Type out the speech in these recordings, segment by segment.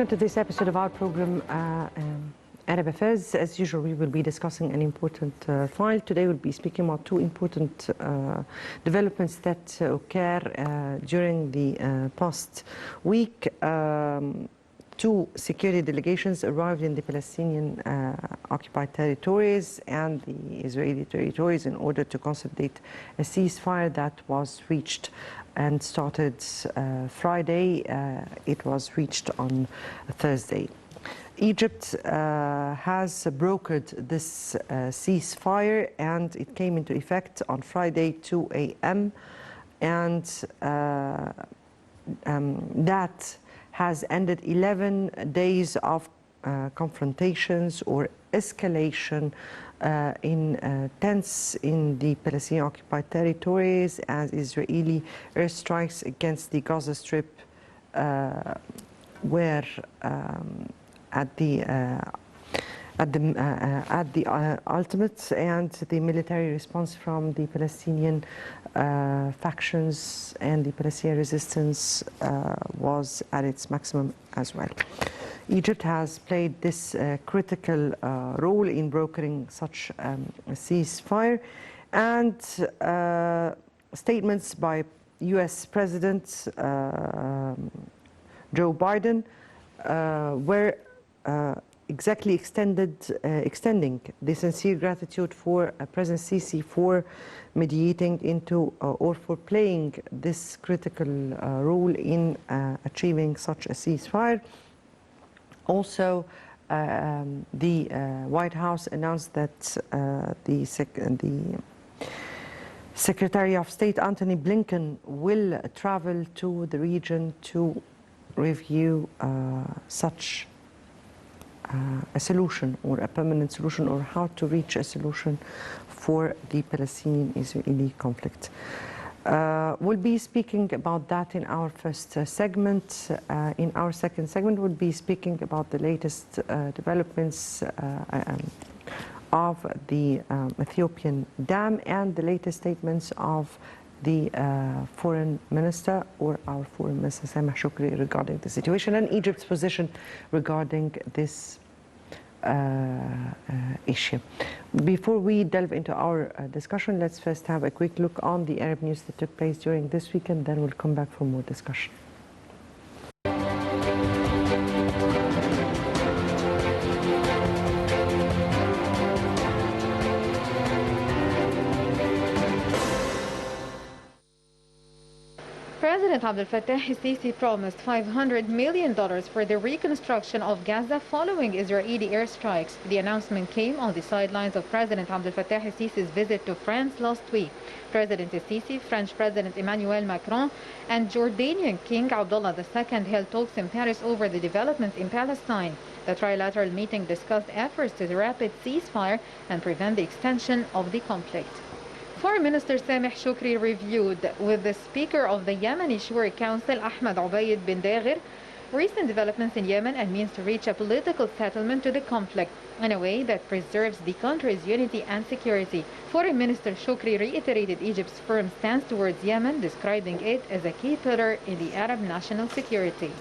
Welcome to this episode of our program, Arab Affairs. As usual, we will be discussing an important file. Today we'll be speaking about two important developments that occur during the past week. Two security delegations arrived in the Palestinian occupied territories and the Israeli territories in order to consolidate a ceasefire that was reached and started Friday. It was reached on Thursday. Egypt has brokered this ceasefire, and it came into effect on Friday 2 a.m. and that has ended 11 days of confrontations or escalation in tents in the Palestinian occupied territories as Israeli airstrikes against the Gaza Strip were at the ultimate, and the military response from the Palestinian factions and the Palestinian resistance was at its maximum as well. Egypt has played this critical role in brokering such a ceasefire, and statements by U.S. President Joe Biden were exactly extending the sincere gratitude for President El-Sisi for mediating into or for playing this critical role in achieving such a ceasefire. Also, the White House announced that the Secretary of State Antony Blinken will travel to the region to review such a solution or a permanent solution, or how to reach a solution for the Palestinian-Israeli conflict. We'll be speaking about that in our first segment. In our second segment, we'll be speaking about the latest developments of the Ethiopian dam and the latest statements of the foreign minister, or our foreign minister Sameh Shoukry, regarding the situation and Egypt's position regarding this issue. Before we delve into our discussion, let's first have a quick look on the Arab news that took place during this weekend, then we'll come back for more discussion. President El-Sisi promised $500 million for the reconstruction of Gaza following Israeli airstrikes. The announcement came on the sidelines of President El-Sisi's visit to France last week. President El-Sisi, French President Emmanuel Macron, and Jordanian King Abdullah II held talks in Paris over the developments in Palestine. The trilateral meeting discussed efforts to the rapid ceasefire and prevent the extension of the conflict. Foreign Minister Sameh Shoukry reviewed with the Speaker of the Yemeni Shura Council, Ahmed Ubaid bin Daghir, recent developments in Yemen and means to reach a political settlement to the conflict in a way that preserves the country's unity and security. Foreign Minister Shoukry reiterated Egypt's firm stance towards Yemen, describing it as a key pillar in the Arab national security.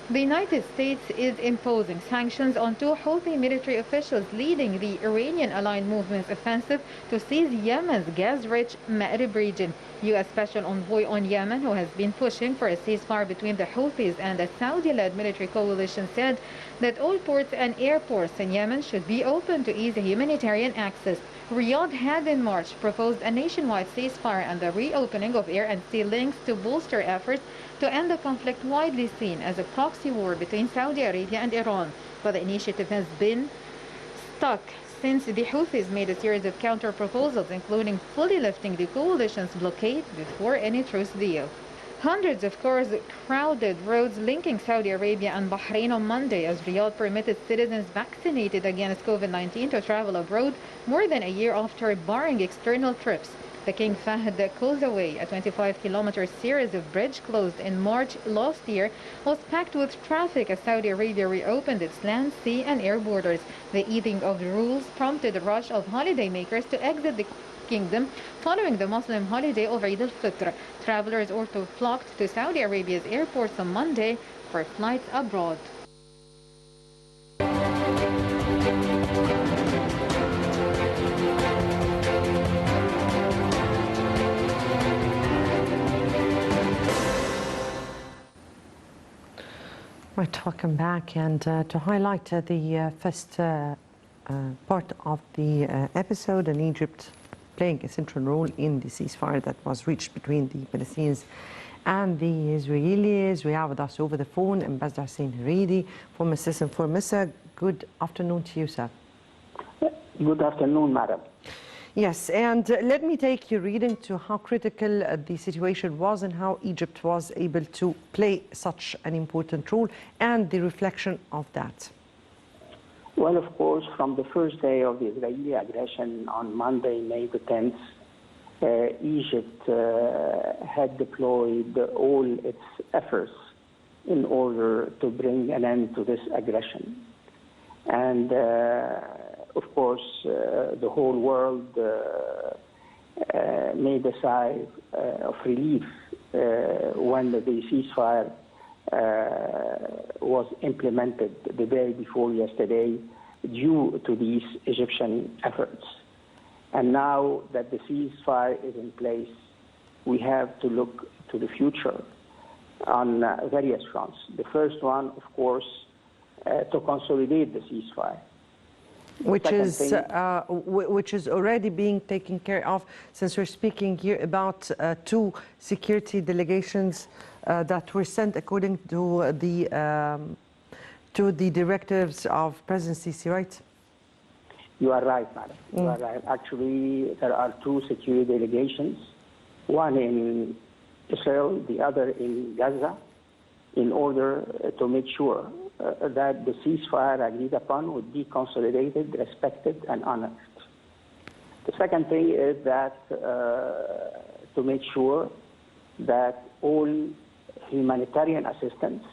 The United States is imposing sanctions on two Houthi military officials leading the Iranian-aligned movement's offensive to seize Yemen's gas-rich Ma'rib region. U.S. Special Envoy on Yemen, who has been pushing for a ceasefire between the Houthis and a Saudi-led military coalition, said that all ports and airports in Yemen should be open to ease humanitarian access. Riyadh had in March proposed a nationwide ceasefire and the reopening of air and sea links to bolster efforts to end the conflict widely seen as a proxy war between Saudi Arabia and Iran. But the initiative has been stuck since the Houthis made a series of counter-proposals, including fully lifting the coalition's blockade before any truce deal. Hundreds of cars crowded roads linking Saudi Arabia and Bahrain on Monday as Riyadh permitted citizens vaccinated against COVID-19 to travel abroad more than a year after barring external trips. The King Fahd Causeway, a 25-kilometer series of bridge closed in March last year, was packed with traffic as Saudi Arabia reopened its land, sea and air borders. The easing of the rules prompted a rush of holidaymakers to exit the kingdom following the Muslim holiday of Eid al-Fitr. Travelers also flocked to Saudi Arabia's airports on Monday for flights abroad. Right, welcome back. And to highlight the first part of the episode, and Egypt playing a central role in the ceasefire that was reached between the Palestinians and the Israelis. We have with us over the phone Ambassador Hussein Hareedy, former assistant for Missa. Good afternoon to you, sir. Good afternoon, madam. Yes, and let me take your reading to how critical the situation was and how Egypt was able to play such an important role and the reflection of that. Well, of course, from the first day of the Israeli aggression on Monday, May the 10th, Egypt had deployed all its efforts in order to bring an end to this aggression. And of course, the whole world made a sigh of relief when the ceasefire was implemented the day before yesterday due to these Egyptian efforts. And now that the ceasefire is in place, we have to look to the future on various fronts. The first one, of course, to consolidate the ceasefire. Which is already being taken care of, since we're speaking here about two security delegations that were sent according to the directives of President El-Sisi, right? You are right, madam. You are right. Actually, there are two security delegations, one in Israel, the other in Gaza, in order to make sure that the ceasefire agreed upon would be consolidated, respected, and honored. The second thing is that to make sure that all humanitarian assistance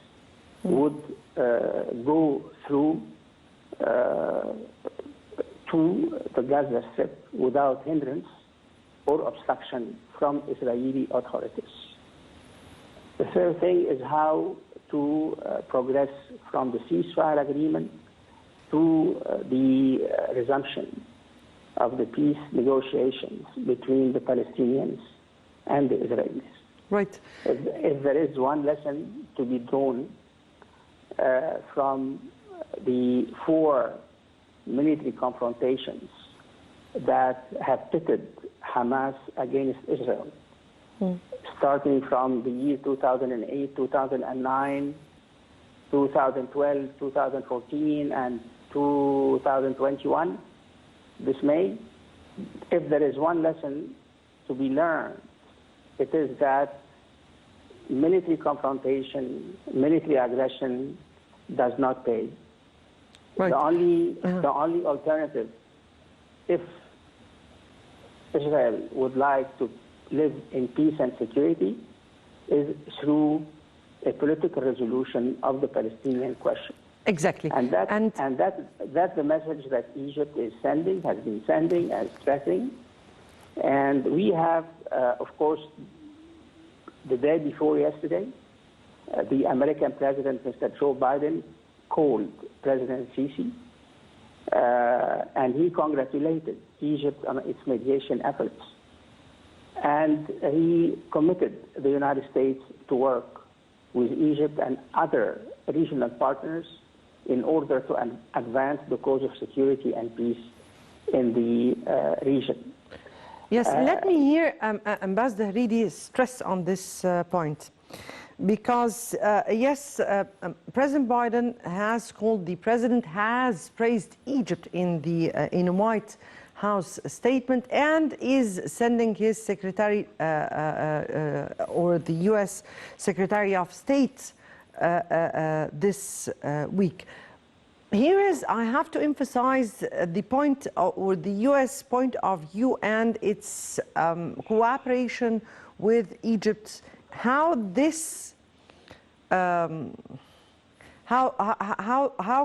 would go through to the Gaza Strip without hindrance or obstruction from Israeli authorities. The third thing is how to progress from the ceasefire agreement to the resumption of the peace negotiations between the Palestinians and the Israelis. Right. If there is one lesson to be drawn from the 4 military confrontations that have pitted Hamas against Israel, starting from the year 2008, 2009, 2012, 2014, and 2021, this May, if there is one lesson to be learned, it is that military confrontation, military aggression does not pay. Right. The only alternative, if Israel would like to live in peace and security, is through a political resolution of the Palestinian question. Exactly. And that's the message that Egypt is sending, has been sending, and stressing. And we have, of course, the day before yesterday, the American President, Mr. Joe Biden, called President El-Sisi, and he congratulated Egypt on its mediation efforts. And he committed the United States to work with Egypt and other regional partners in order to advance the cause of security and peace in the region. Yes, let me hear Ambassador Hareedy stress on this point. Because, yes, President Biden has called, the president has praised Egypt in a White House statement and is sending his secretary or the U.S. Secretary of State this week. Here is, I have to emphasize the point or the U.S. point of view and its cooperation with Egypt. How this, how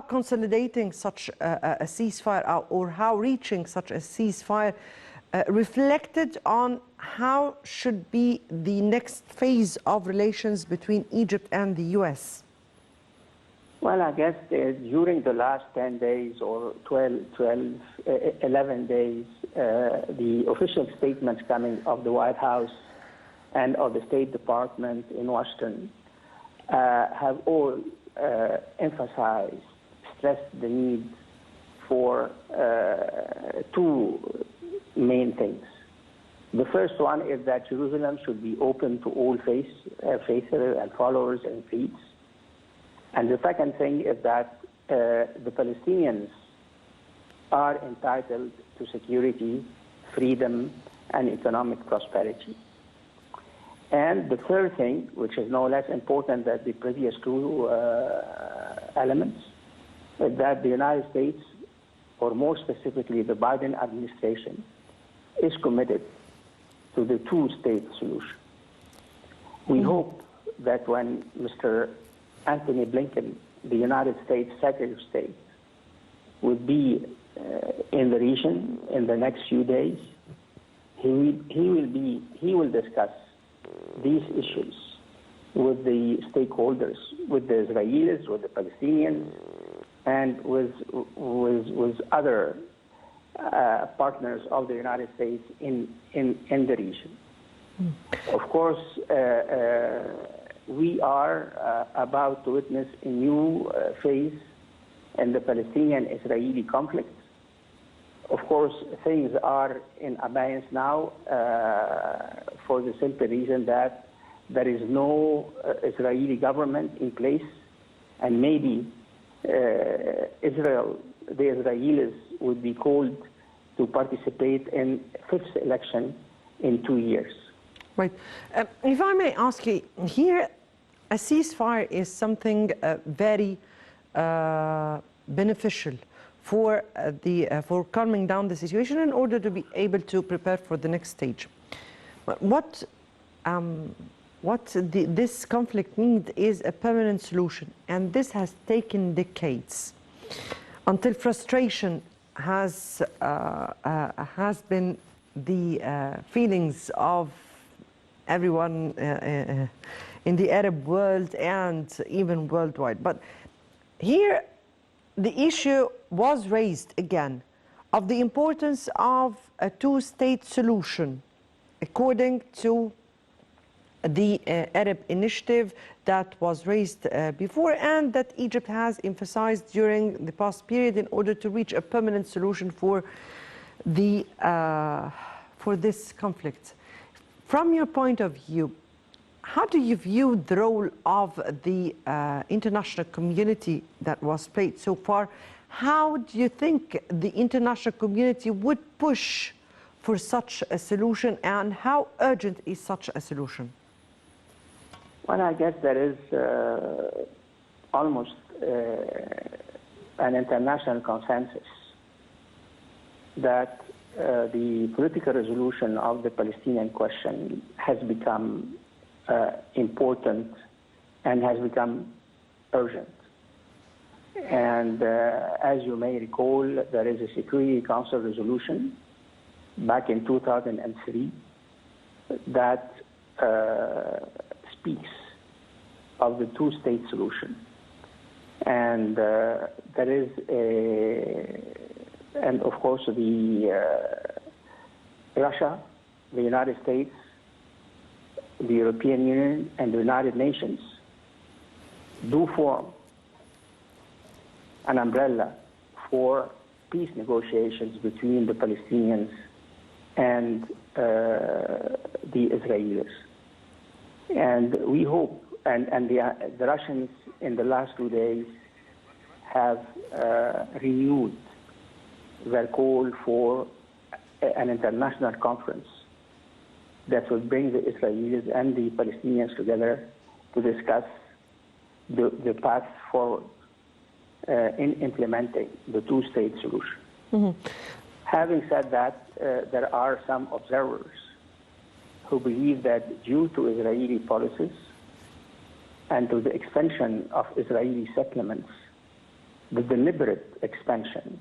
consolidating such a ceasefire or how reaching such a ceasefire reflected on how should be the next phase of relations between Egypt and the U.S. Well, I guess during the last 10 days or 11 days, the official statements coming of the White House and of the State Department in Washington have all emphasized, stressed the need for two main things. The first one is that Jerusalem should be open to all faiths and followers and creeds. And the second thing is that the Palestinians are entitled to security, freedom, and economic prosperity. And the third thing, which is no less important than the previous two elements, is that the United States, or more specifically the Biden administration, is committed to the two-state solution. We hope that when Mr. Anthony Blinken, the United States Secretary of State, would be in the region in the next few days, he will discuss these issues with the stakeholders, with the Israelis, with the Palestinians, and with other partners of the United States in the region. Of course, we are about to witness a new phase in the Palestinian-Israeli conflict. Of course, things are in abeyance now for the simple reason that there is no Israeli government in place, and maybe the Israelis would be called to participate in fifth election in 2 years. Right. If I may ask you, here a ceasefire is something very beneficial for calming down the situation in order to be able to prepare for the next stage. What this conflict needs is a permanent solution, and this has taken decades until frustration has been the feelings of everyone in the Arab world and even worldwide. But here the issue was raised again of the importance of a two-state solution according to the Arab initiative that was raised before, and that Egypt has emphasized during the past period in order to reach a permanent solution for this conflict. From your point of view, how do you view the role of the international community that was played so far? How do you think the international community would push for such a solution, and how urgent is such a solution? Well, I guess there is almost an international consensus that the political resolution of the Palestinian question has become important and has become urgent. And as you may recall, there is a Security Council resolution back in 2003 that speaks of the two-state solution. And there is and of course Russia, the United States, the European Union, and the United Nations do form an umbrella for peace negotiations between the Palestinians and the Israelis. And we hope, and the Russians in the last 2 days have renewed their call for an international conference that will bring the Israelis and the Palestinians together to discuss the path forward in implementing the two-state solution. Mm-hmm. Having said that, there are some observers who believe that due to Israeli policies and to the expansion of Israeli settlements, the deliberate expansion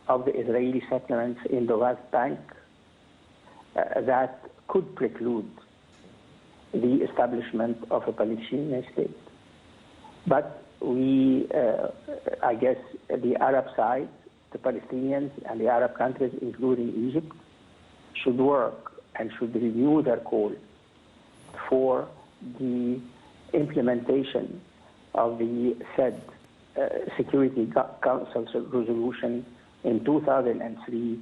of the Israeli settlements in the West Bank, that could preclude the establishment of a Palestinian state. But I guess the Arab side, the Palestinians and the Arab countries, including Egypt, should work and should review their call for the implementation of the said Security Council resolution in 2003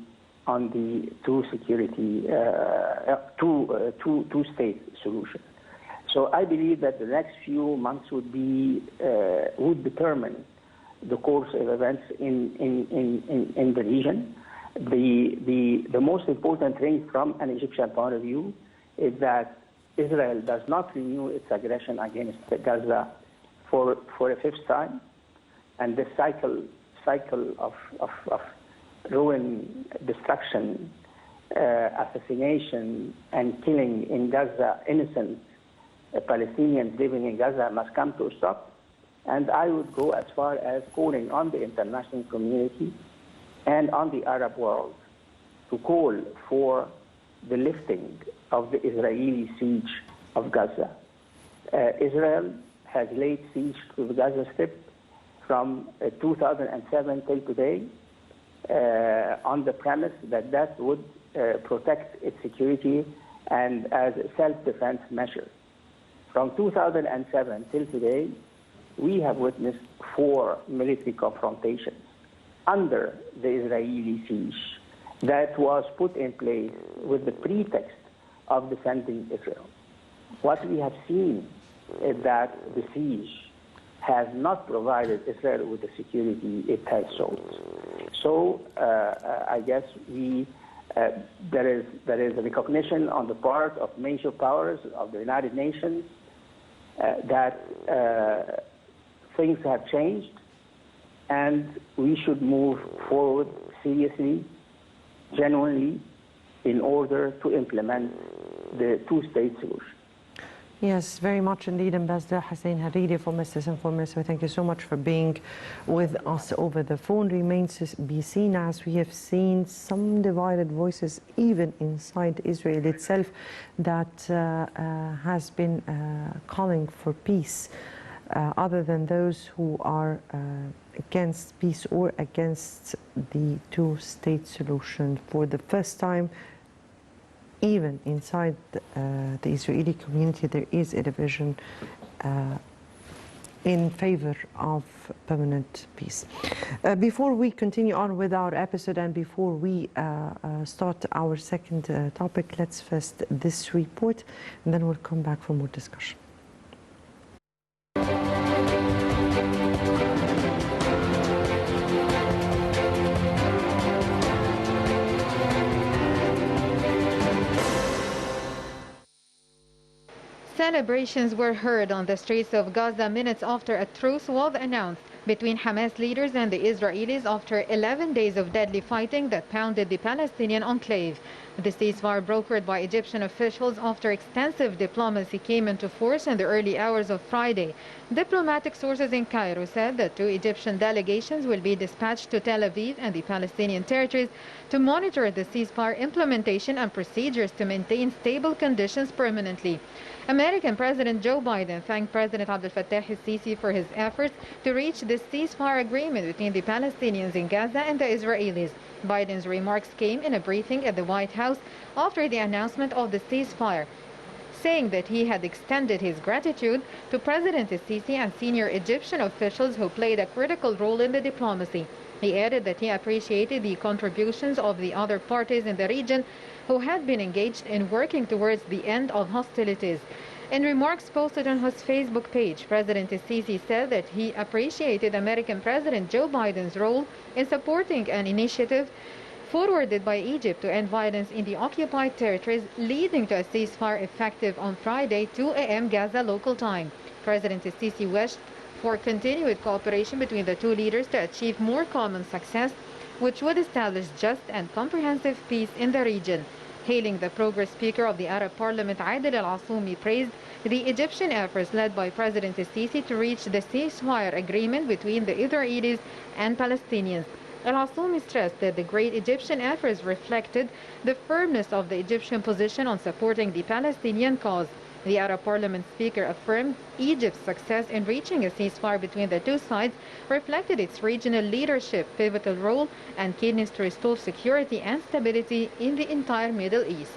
on the two-state solution. So I believe that the next few months would determine the course of events in the region. The most important thing from an Egyptian point of view is that Israel does not renew its aggression against Gaza for a fifth time, and the cycle of ruin, destruction, assassination, and killing in Gaza, innocent Palestinians living in Gaza, must come to a stop. And I would go as far as calling on the international community and on the Arab world to call for the lifting of the Israeli siege of Gaza. Israel has laid siege to the Gaza Strip from 2007 till today on the premise that that would protect its security and as a self-defense measure. From 2007 till today, we have witnessed 4 military confrontations under the Israeli siege that was put in place with the pretext of defending Israel. What we have seen is that the siege has not provided Israel with the security it has sought. So I guess there is a recognition on the part of major powers of the United Nations that things have changed, and we should move forward seriously, genuinely, in order to implement the two-state solution. Yes, very much indeed, Ambassador Hussein Hareedy from Mrs. Informer. So thank you so much for being with us over the phone. Remains to be seen, as we have seen some divided voices even inside Israel itself that has been calling for peace, other than those who are against peace or against the two-state solution. For the first time, even inside the Israeli community, there is a division in favor of permanent peace. Before we continue on with our episode and before we start our second topic, let's first this report, and then we'll come back for more discussion. Celebrations were heard on the streets of Gaza minutes after a truce was announced between Hamas leaders and the Israelis after 11 days of deadly fighting that pounded the Palestinian enclave. The ceasefire, brokered by Egyptian officials after extensive diplomacy, came into force in the early hours of Friday. Diplomatic sources in Cairo said that 2 Egyptian delegations will be dispatched to Tel Aviv and the Palestinian territories to monitor the ceasefire implementation and procedures to maintain stable conditions permanently. American President Joe Biden thanked President El-Sisi for his efforts to reach this ceasefire agreement between the Palestinians in Gaza and the Israelis. Biden's remarks came in a briefing at the White House after the announcement of the ceasefire, saying that he had extended his gratitude to President El-Sisi and senior Egyptian officials who played a critical role in the diplomacy. He added that he appreciated the contributions of the other parties in the region who had been engaged in working towards the end of hostilities. In remarks posted on his Facebook page, President El-Sisi said that he appreciated American President Joe Biden's role in supporting an initiative forwarded by Egypt to end violence in the occupied territories, leading to a ceasefire effective on Friday, 2 a.m. Gaza local time. President El-Sisi wished for continued cooperation between the two leaders to achieve more common success, which would establish just and comprehensive peace in the region. Hailing the progress, Speaker of the Arab Parliament Adel Al-Asumi praised the Egyptian efforts led by President El-Sisi to reach the ceasefire agreement between the Israelis and Palestinians. Al-Asumi stressed that the great Egyptian efforts reflected the firmness of the Egyptian position on supporting the Palestinian cause. The Arab Parliament Speaker affirmed Egypt's success in reaching a ceasefire between the two sides reflected its regional leadership, pivotal role, and keenness to restore security and stability in the entire Middle East.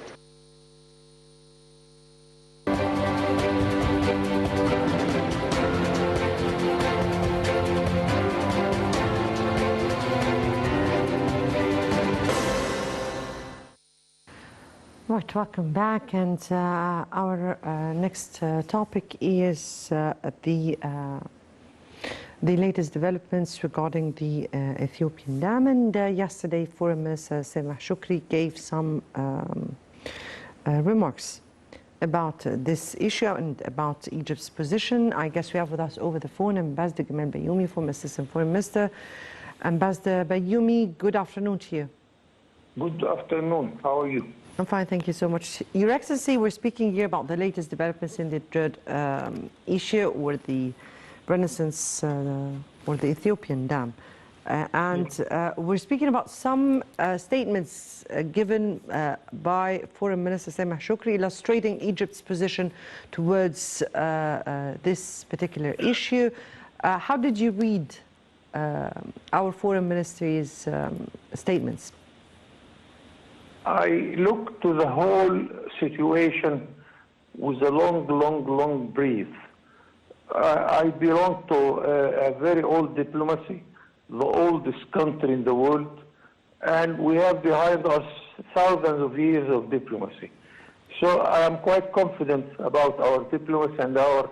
Right, welcome back, and our next topic is the latest developments regarding the Ethiopian dam. And yesterday, Foreign Minister Sameh Shoukry gave some remarks about this issue and about Egypt's position. I guess we have with us over the phone Ambassador Gamal Bayoumi, former Assistant Foreign Minister. Ambassador Bayoumi, good afternoon to you. Good afternoon. How are you? I'm fine, thank you so much. Your Excellency, we're speaking here about the latest developments in the Dread issue, or the Renaissance, or the Ethiopian dam. We're speaking about some statements given by Foreign Minister Sameh Shoukry illustrating Egypt's position towards this particular issue. How did you read our Foreign Ministry's statements? I look to the whole situation with a long breath. I belong to a very old diplomacy, the oldest country in the world, and we have behind us thousands of years of diplomacy. So I am quite confident about our diplomacy and our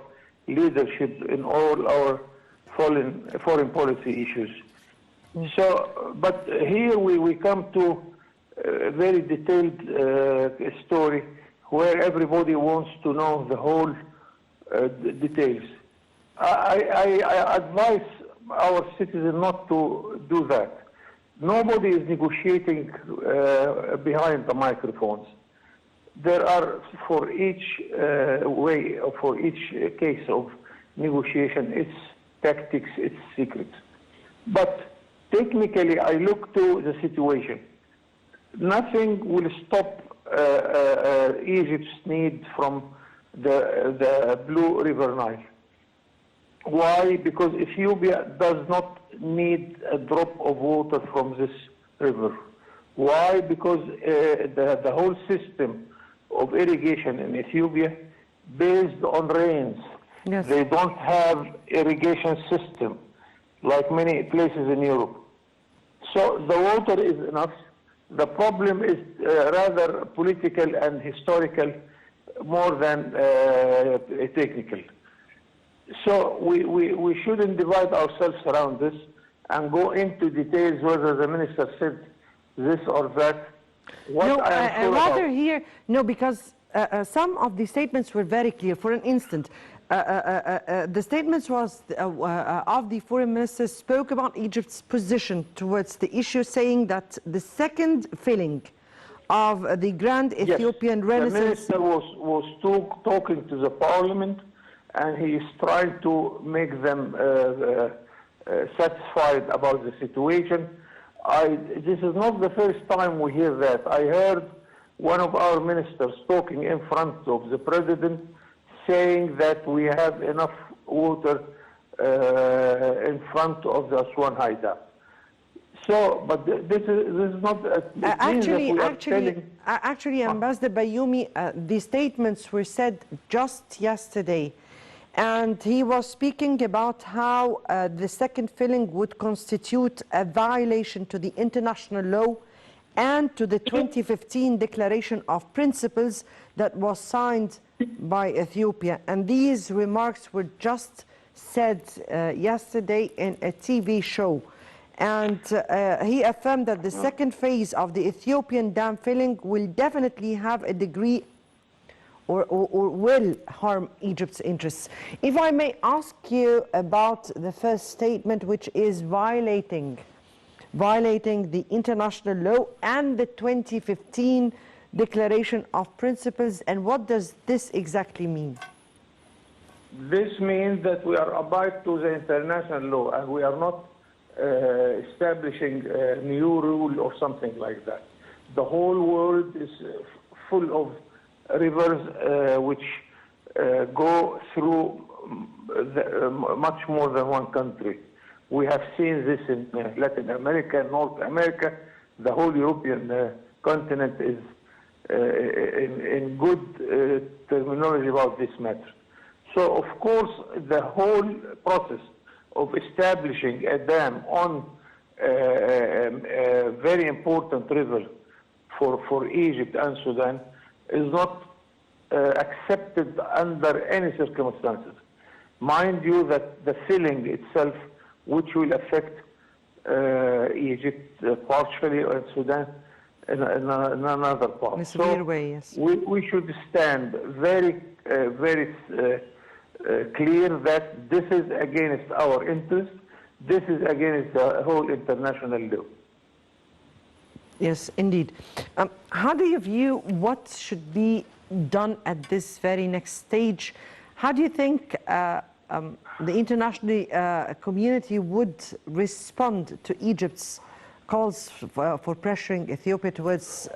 leadership in all our foreign policy issues. So, but here we come to a very detailed story where everybody wants to know the whole details. I advise our citizens not to do that. Nobody is negotiating behind the microphones. There are, for each for each case of negotiation, its tactics, its secrets. But technically, I look to the situation. Nothing will stop Egypt's need from the Blue River Nile. Why? Because Ethiopia does not need a drop of water from this river. Why? Because the whole system of irrigation in Ethiopia based on rains. Yes. They don't have irrigation system like many places in Europe. So the water is enough. The problem is rather political and historical more than technical. So we shouldn't divide ourselves around this and go into details whether the minister said this or that. What I am sure rather about, here, no, because some of the statements were very clear. For an instant, the statements was of the foreign minister spoke about Egypt's position towards the issue, saying that the second filling of the Grand Ethiopian Renaissance. The minister was talking to the parliament, and he is trying to make them satisfied about the situation. This is not the first time we hear that. I heard one of our ministers talking in front of the president, saying that we have enough water in front of the Aswan High Dam. So, but this is not. Actually, Ambassador Bayoumi, the statements were said just yesterday, and he was speaking about how the second filling would constitute a violation to the international law and to the 2015 Declaration of Principles that was signed by Ethiopia. And these remarks were just said yesterday in a TV show. And he affirmed that the second phase of the Ethiopian dam filling will definitely have a degree or will harm Egypt's interests. If I may ask you about the first statement, which is violating the international law and the 2015 Declaration of Principles, and what does this exactly mean? This means that we are abide to the international law, and we are not establishing a new rule or something like that. The whole world is full of rivers which go through much more than one country. We have seen this in Latin America, North America. The whole European continent is in good terminology about this matter. So, of course, the whole process of establishing a dam on a very important river for Egypt and Sudan is not accepted under any circumstances. Mind you that the filling itself, which will affect Egypt partially and Sudan in another part. In a severe way, yes. We should stand very clear that this is against our interest. This is against the whole international law. Yes, indeed. How do you view what should be done at this very next stage? How do you think the international community would respond to Egypt's calls for pressuring Ethiopia towards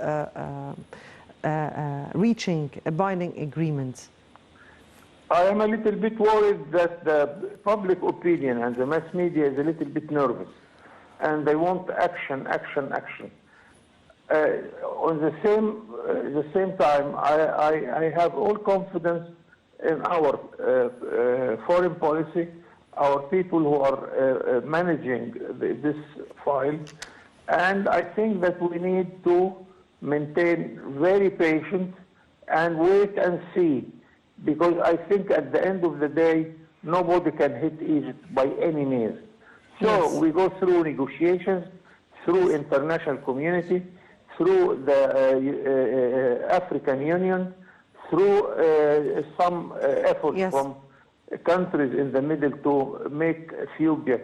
reaching a binding agreement? I am a little bit worried that the public opinion and the mass media is a little bit nervous, and they want action. On the same time, I have all confidence in our foreign policy, our people who are managing this file, and I think that we need to maintain very patient and wait and see, because I think at the end of the day, nobody can hit Egypt by any means. So yes, we go through negotiations, through international community, through the African Union, through some efforts yes, from countries in the middle to make Ethiopia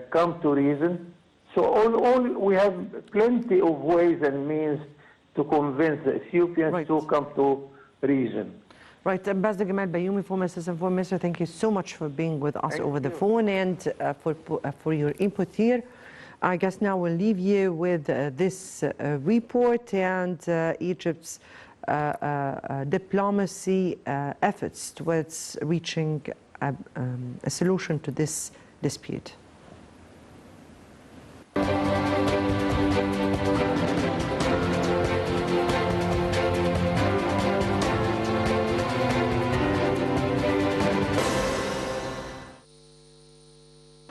come to reason. So all we have plenty of ways and means to convince the Ethiopians to come to reason. Right, Ambassador Gamal Bayoumi, former Assistant Foreign Minister, thank you so much for being with us over the phone and for your input here. I guess now we'll leave you with this report and Egypt's diplomacy efforts towards reaching a solution to this dispute.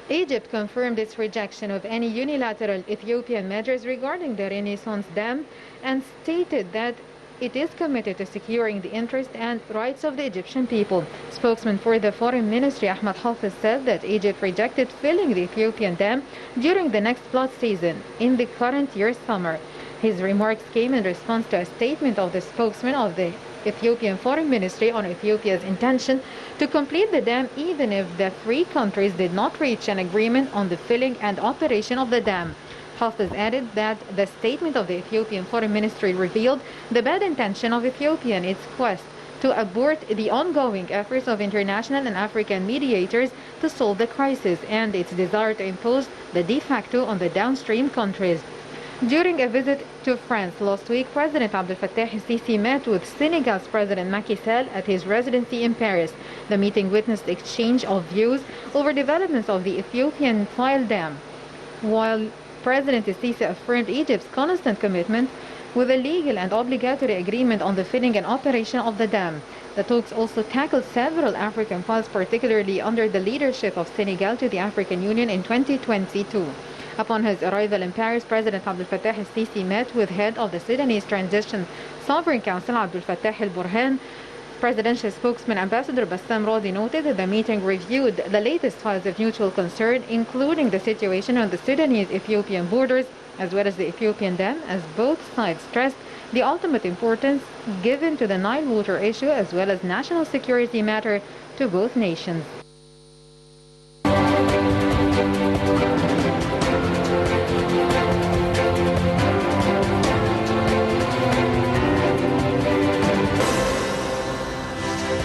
Egypt confirmed its rejection of any unilateral Ethiopian measures regarding the Renaissance Dam and stated that it is committed to securing the interests and rights of the Egyptian people. Spokesman for the Foreign Ministry, Ahmed Hafiz, said that Egypt rejected filling the Ethiopian dam during the next flood season in the current year's summer. His remarks came in response to a statement of the spokesman of the Ethiopian Foreign Ministry on Ethiopia's intention to complete the dam even if the three countries did not reach an agreement on the filling and operation of the dam. Hafiz added that the statement of the Ethiopian Foreign Ministry revealed the bad intention of Ethiopia in its quest to abort the ongoing efforts of international and African mediators to solve the crisis and its desire to impose the de facto on the downstream countries. During a visit to France last week, President El-Sisi met with Senegal's President Macky Sall at his residency in Paris. The meeting witnessed exchange of views over developments of the Ethiopian Nile Dam, while President El-Sisi affirmed Egypt's constant commitment with a legal and obligatory agreement on the filling and operation of the dam. The talks also tackled several African files, particularly under the leadership of Senegal to the African Union in 2022. Upon his arrival in Paris, President El-Sisi met with head of the Sudanese Transition Sovereign Council, Abdel Fattah el-Burhan. Presidential spokesman Ambassador Bassam Rodi noted that the meeting reviewed the latest files of mutual concern, including the situation on the Sudanese-Ethiopian borders, as well as the Ethiopian dam, as both sides stressed the ultimate importance given to the Nile water issue as well as national security matter to both nations.